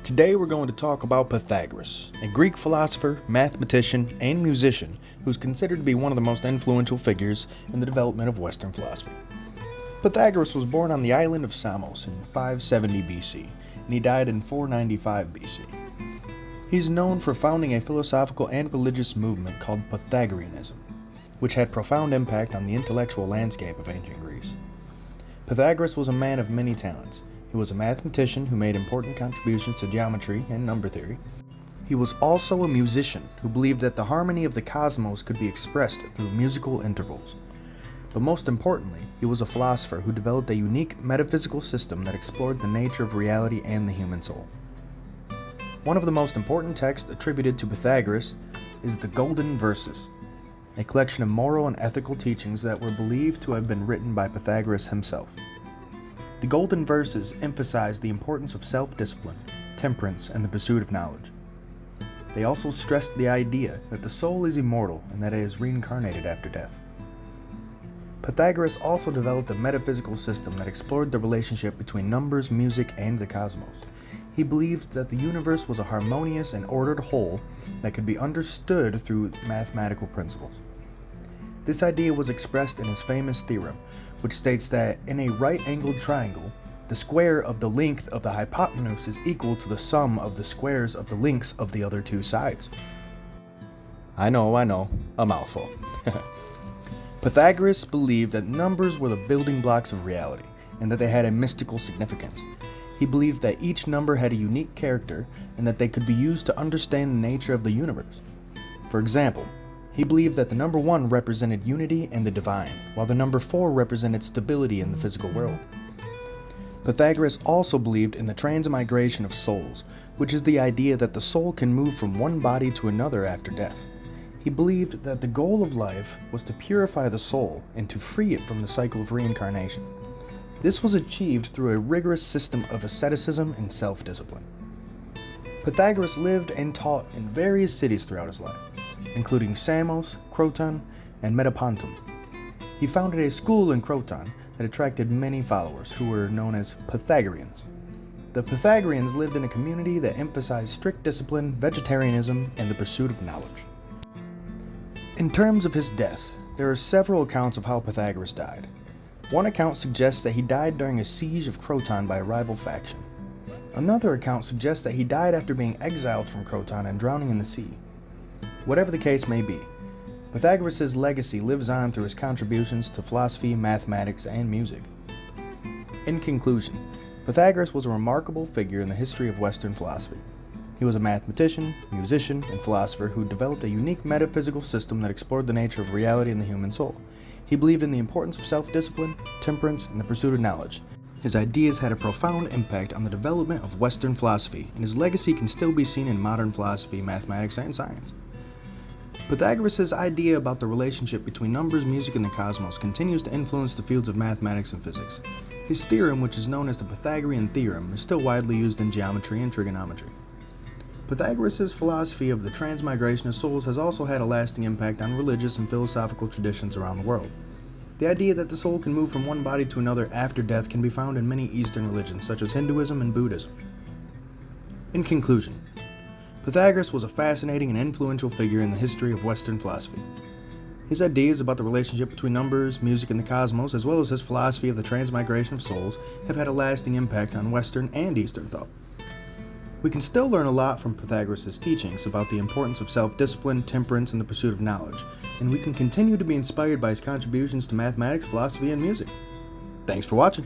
Today we're going to talk about Pythagoras, a Greek philosopher, mathematician, and musician who's considered to be one of the most influential figures in the development of Western philosophy. Pythagoras was born on the island of Samos in 570 BC, and he died in 495 BC. He's known for founding a philosophical and religious movement called Pythagoreanism, which had profound impact on the intellectual landscape of ancient Greece. Pythagoras was a man of many talents. He was a mathematician who made important contributions to geometry and number theory. He was also a musician who believed that the harmony of the cosmos could be expressed through musical intervals. But most importantly, he was a philosopher who developed a unique metaphysical system that explored the nature of reality and the human soul. One of the most important texts attributed to Pythagoras is the Golden Verses, a collection of moral and ethical teachings that were believed to have been written by Pythagoras himself. The Golden Verses emphasize the importance of self-discipline, temperance, and the pursuit of knowledge. They also stressed the idea that the soul is immortal and that it is reincarnated after death. Pythagoras also developed a metaphysical system that explored the relationship between numbers, music, and the cosmos. He believed that the universe was a harmonious and ordered whole that could be understood through mathematical principles. This idea was expressed in his famous theorem, which states that in a right-angled triangle, the square of the length of the hypotenuse is equal to the sum of the squares of the lengths of the other two sides. I know, a mouthful. Pythagoras believed that numbers were the building blocks of reality, and that they had a mystical significance. He believed that each number had a unique character, and that they could be used to understand the nature of the universe. For example, he believed that the number 1 represented unity and the divine, while the number 4 represented stability in the physical world. Pythagoras also believed in the transmigration of souls, which is the idea that the soul can move from one body to another after death. He believed that the goal of life was to purify the soul and to free it from the cycle of reincarnation. This was achieved through a rigorous system of asceticism and self-discipline. Pythagoras lived and taught in various cities throughout his life, including Samos, Croton, and Metapontum. He founded a school in Croton that attracted many followers who were known as Pythagoreans. The Pythagoreans lived in a community that emphasized strict discipline, vegetarianism, and the pursuit of knowledge. In terms of his death, there are several accounts of how Pythagoras died. One account suggests that he died during a siege of Croton by a rival faction. Another account suggests that he died after being exiled from Croton and drowning in the sea. Whatever the case may be, Pythagoras' legacy lives on through his contributions to philosophy, mathematics, and music. In conclusion, Pythagoras was a remarkable figure in the history of Western philosophy. He was a mathematician, musician, and philosopher who developed a unique metaphysical system that explored the nature of reality and the human soul. He believed in the importance of self-discipline, temperance, and the pursuit of knowledge. His ideas had a profound impact on the development of Western philosophy, and his legacy can still be seen in modern philosophy, mathematics, and science. Pythagoras' idea about the relationship between numbers, music, and the cosmos continues to influence the fields of mathematics and physics. His theorem, which is known as the Pythagorean theorem, is still widely used in geometry and trigonometry. Pythagoras' philosophy of the transmigration of souls has also had a lasting impact on religious and philosophical traditions around the world. The idea that the soul can move from one body to another after death can be found in many Eastern religions, such as Hinduism and Buddhism. In conclusion, Pythagoras was a fascinating and influential figure in the history of Western philosophy. His ideas about the relationship between numbers, music, and the cosmos, as well as his philosophy of the transmigration of souls, have had a lasting impact on Western and Eastern thought. We can still learn a lot from Pythagoras' teachings about the importance of self-discipline, temperance, and the pursuit of knowledge, and we can continue to be inspired by his contributions to mathematics, philosophy, and music. Thanks for watching.